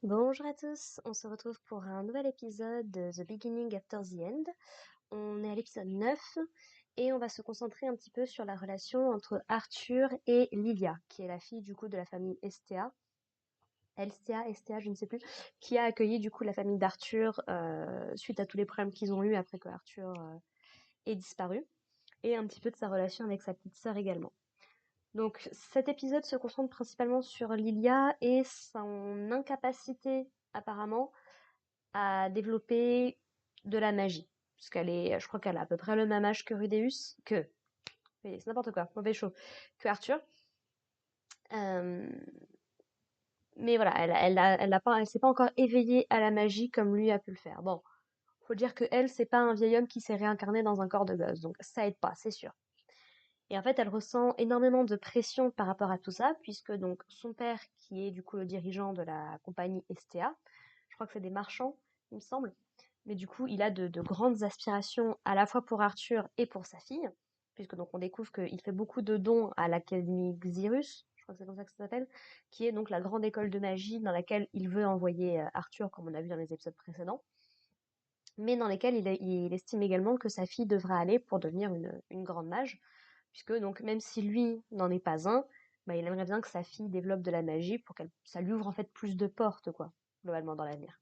Bonjour à tous, on se retrouve pour un nouvel épisode de The Beginning After the End. On est à l'épisode 9 et on va se concentrer un petit peu sur la relation entre Arthur et Lilia, qui est la fille du coup de la famille Estea, Estea, je ne sais plus, qui a accueilli du coup la famille d'Arthur suite à tous les problèmes qu'ils ont eu après que Arthur ait disparu, et un petit peu de sa relation avec sa petite sœur également. Donc cet épisode se concentre principalement sur Lilia et son incapacité apparemment à développer de la magie. Puisqu'elle est, je crois qu'elle a à peu près le même âge que Rudeus, oui, c'est n'importe quoi, mauvais chaud, que Arthur. Euh, mais voilà, elle s'est pas encore éveillée à la magie comme lui a pu le faire. Bon, faut dire que elle, c'est pas un vieil homme qui s'est réincarné dans un corps de gosse, donc ça aide pas, c'est sûr. Et en fait, elle ressent énormément de pression par rapport à tout ça, puisque donc son père, qui est du coup le dirigeant de la compagnie Estea, je crois que c'est des marchands, il me semble, mais du coup, il a de grandes aspirations à la fois pour Arthur et pour sa fille, puisque donc on découvre qu'il fait beaucoup de dons à l'Académie Xyrus, je crois que c'est comme ça que ça s'appelle, qui est donc la grande école de magie dans laquelle il veut envoyer Arthur, comme on a vu dans les épisodes précédents, mais dans lesquels il estime également que sa fille devra aller pour devenir une grande mage, puisque donc même si lui n'en est pas un, bah, il aimerait bien que sa fille développe de la magie pour qu'elle ça lui ouvre en fait plus de portes, quoi, globalement dans l'avenir.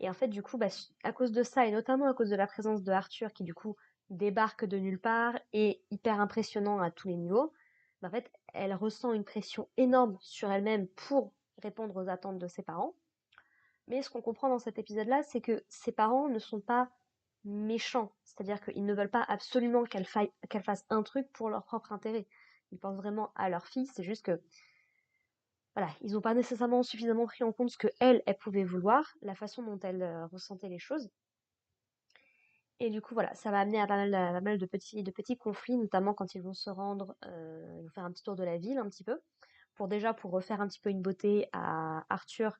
Et en fait, du coup, bah, à cause de ça, et notamment à cause de la présence de Arthur, qui du coup débarque de nulle part et hyper impressionnant à tous les niveaux, bah, en fait, elle ressent une pression énorme sur elle-même pour répondre aux attentes de ses parents. Mais ce qu'on comprend dans cet épisode-là, c'est que ses parents ne sont pas méchants. C'est-à-dire qu'ils ne veulent pas absolument qu'elle fasse un truc pour leur propre intérêt. Ils pensent vraiment à leur fille, c'est juste que voilà, ils n'ont pas nécessairement suffisamment pris en compte ce que elle pouvait vouloir, la façon dont elle ressentait les choses. Et du coup, voilà, ça va amener à pas mal de petits conflits, notamment quand ils vont se rendre, ils vont faire un petit tour de la ville, un petit peu, pour refaire un petit peu une beauté à Arthur,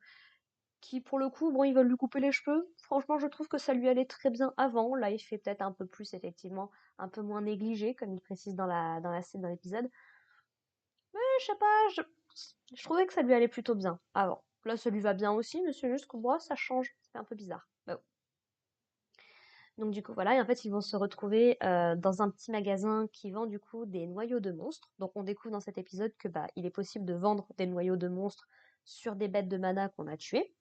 qui pour le coup, bon, ils veulent lui couper les cheveux. Franchement, je trouve que ça lui allait très bien avant. Là, il fait peut-être un peu plus, effectivement, un peu moins négligé, comme il précise dans la scène, dans l'épisode. Mais je sais pas, je trouvais que ça lui allait plutôt bien avant. Là, ça lui va bien aussi, mais c'est juste que moi, ça change. C'est un peu bizarre. Bah, bon. Donc du coup voilà, et en fait ils vont se retrouver dans un petit magasin qui vend du coup des noyaux de monstres. Donc on découvre dans cet épisode que bah il est possible de vendre des noyaux de monstres sur des bêtes de mana qu'on a tuées.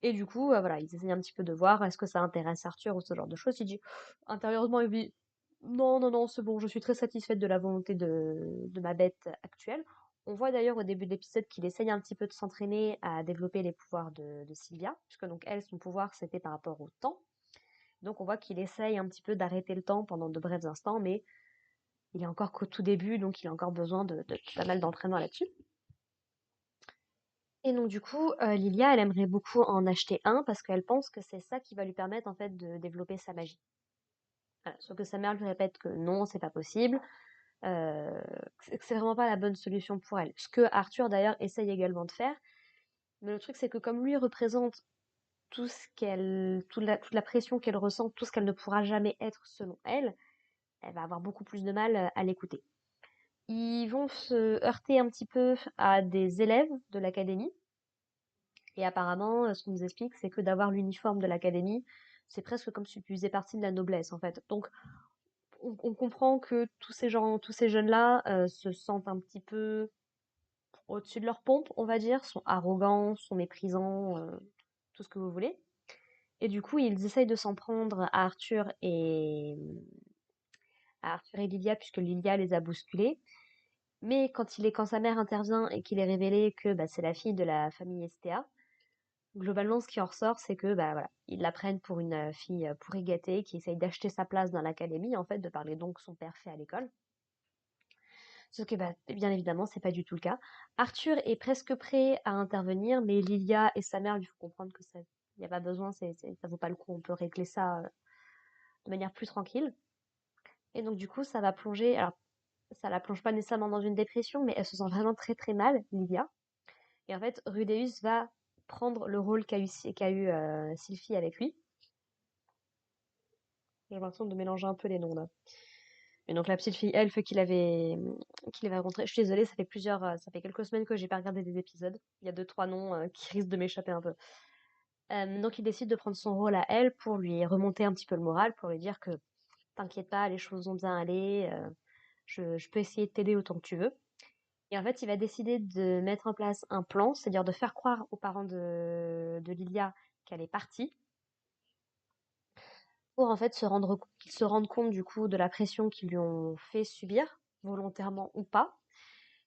Et du coup voilà, ils essayent un petit peu de voir est-ce que ça intéresse Arthur ou ce genre de choses. Il dit intérieurement il dit non non non c'est bon, je suis très satisfaite de la volonté de ma bête actuelle. On voit d'ailleurs au début de l'épisode qu'il essaye un petit peu de s'entraîner à développer les pouvoirs de Sylvia, puisque donc elle son pouvoir c'était par rapport au temps. Donc on voit qu'il essaye un petit peu d'arrêter le temps pendant de brefs instants, mais il est encore qu'au tout début, donc il a encore besoin de pas mal d'entraînement là-dessus. Et donc du coup, Lilia, elle aimerait beaucoup en acheter un parce qu'elle pense que c'est ça qui va lui permettre en fait de développer sa magie. Voilà. Sauf que sa mère lui répète que non, c'est pas possible, que c'est vraiment pas la bonne solution pour elle. Ce que Arthur d'ailleurs essaye également de faire. Mais le truc c'est que comme lui représente toute la pression qu'elle ressent, tout ce qu'elle ne pourra jamais être selon elle, elle va avoir beaucoup plus de mal à l'écouter. Ils vont se heurter un petit peu à des élèves de l'académie. Et apparemment, ce qu'on nous explique, c'est que d'avoir l'uniforme de l'académie, c'est presque comme si tu faisais partie de la noblesse, en fait. Donc, on comprend que tous ces jeunes-là, se sentent un petit peu au-dessus de leur pompe, on va dire, sont arrogants, sont méprisants, tout ce que vous voulez. Et du coup, ils essayent de s'en prendre à Arthur et Lilia, puisque Lilia les a bousculés. Mais quand sa mère intervient et qu'il est révélé que bah, c'est la fille de la famille Estea, globalement, ce qui en ressort, c'est que bah, voilà, ils la prennent pour une fille pourri gâtée qui essaye d'acheter sa place dans l'académie, en fait, de parler donc que son père fait à l'école. Sauf que, bah, bien évidemment, c'est pas du tout le cas. Arthur est presque prêt à intervenir, mais Lilia et sa mère lui font comprendre que ça, y a pas besoin, ça vaut pas le coup, on peut régler ça de manière plus tranquille. Et donc, du coup, ça va plonger, alors, ça la plonge pas nécessairement dans une dépression, mais elle se sent vraiment très très mal, Lilia. Et en fait, Rudeus va prendre le rôle qu'a eu Sylphie avec lui. J'ai l'impression de mélanger un peu les noms là. Et donc la petite fille elfe qu'il avait rencontrée, je suis désolée, ça fait quelques semaines que j'ai pas regardé des épisodes. Il y a deux, trois noms qui risquent de m'échapper un peu. Donc il décide de prendre son rôle à elle pour lui remonter un petit peu le moral, pour lui dire que t'inquiète pas, les choses vont bien aller, je peux essayer de t'aider autant que tu veux. Et en fait, il va décider de mettre en place un plan, c'est-à-dire de faire croire aux parents de Lilia qu'elle est partie, pour en fait qu'ils se rendent compte du coup de la pression qu'ils lui ont fait subir, volontairement ou pas.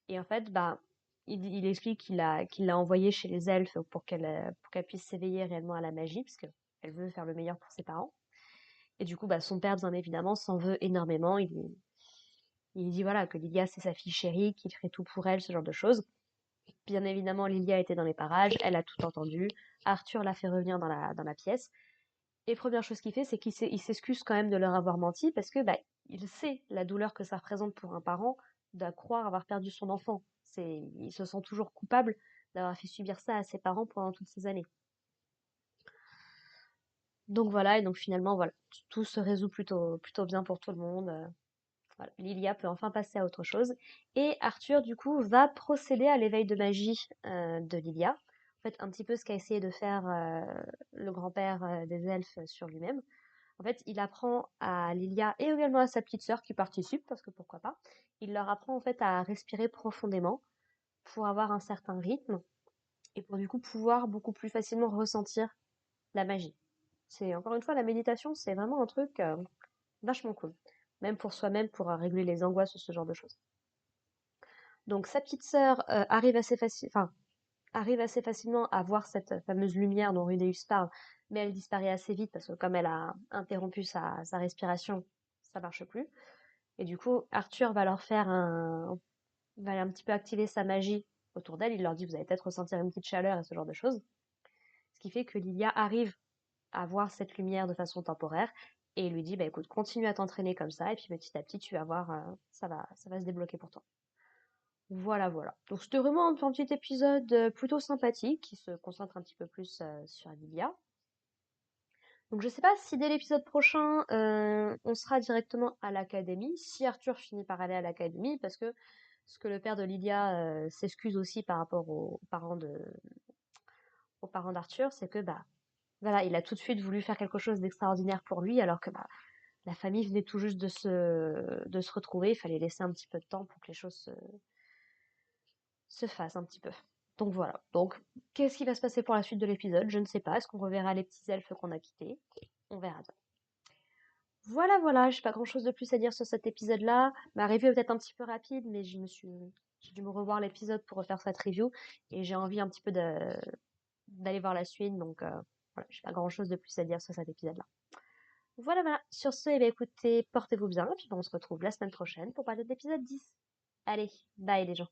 Et en fait, bah, il explique qu'il l'a envoyée chez les elfes pour qu'elle puisse s'éveiller réellement à la magie, parce qu'elle veut faire le meilleur pour ses parents. Et du coup, bah, son père, bien évidemment, s'en veut énormément. Il dit voilà que Lilia, c'est sa fille chérie, qu'il ferait tout pour elle, ce genre de choses. Bien évidemment, Lilia était dans les parages, elle a tout entendu. Arthur l'a fait revenir dans la pièce. Et première chose qu'il fait, c'est il s'excuse quand même de leur avoir menti parce que bah, il sait la douleur que ça représente pour un parent de croire avoir perdu son enfant. Il se sent toujours coupable d'avoir fait subir ça à ses parents pendant toutes ces années. Donc voilà, et donc finalement, voilà, tout se résout plutôt bien pour tout le monde. Voilà, Lilia peut enfin passer à autre chose. Et Arthur, du coup, va procéder à l'éveil de magie de Lilia. En fait, un petit peu ce qu'a essayé de faire le grand-père des elfes sur lui-même. En fait, il apprend à Lilia et également à sa petite sœur qui participe, parce que pourquoi pas, il leur apprend en fait à respirer profondément pour avoir un certain rythme et pour du coup pouvoir beaucoup plus facilement ressentir la magie. C'est encore une fois la méditation, c'est vraiment un truc vachement cool, même pour soi-même, pour réguler les angoisses ou ce genre de choses. Donc sa petite sœur arrive assez facilement à voir cette fameuse lumière dont Rudeus parle, mais elle disparaît assez vite parce que comme elle a interrompu sa respiration, ça marche plus. Et du coup, Arthur va un petit peu activer sa magie autour d'elle. Il leur dit, vous allez peut-être ressentir une petite chaleur et ce genre de choses. Ce qui fait que Lilia arrive à voir cette lumière de façon temporaire et il lui dit, bah écoute, continue à t'entraîner comme ça et puis petit à petit, tu vas voir, ça va se débloquer pour toi. Voilà, voilà. Donc c'était vraiment un petit épisode plutôt sympathique qui se concentre un petit peu plus sur Lilia. Donc je sais pas si dès l'épisode prochain on sera directement à l'académie, si Arthur finit par aller à l'académie, parce que ce que le père de Lydia s'excuse aussi par rapport aux parents d'Arthur, c'est que bah voilà, il a tout de suite voulu faire quelque chose d'extraordinaire pour lui, alors que bah, la famille venait tout juste de se retrouver, il fallait laisser un petit peu de temps pour que les choses se fassent un petit peu. Donc voilà. Donc, qu'est-ce qui va se passer pour la suite de l'épisode? Je ne sais pas. Est-ce qu'on reverra les petits elfes qu'on a quittés? On verra bien. Voilà, voilà, j'ai pas grand-chose de plus à dire sur cet épisode-là. Ma review est peut-être un petit peu rapide, mais j'ai dû me revoir l'épisode pour refaire cette review et j'ai envie un petit peu d'aller voir la suite, donc voilà, j'ai pas grand-chose de plus à dire sur cet épisode-là. Voilà, voilà. Sur ce, eh bien, écoutez, portez-vous bien, et puis on se retrouve la semaine prochaine pour parler de l'épisode 10. Allez, bye les gens.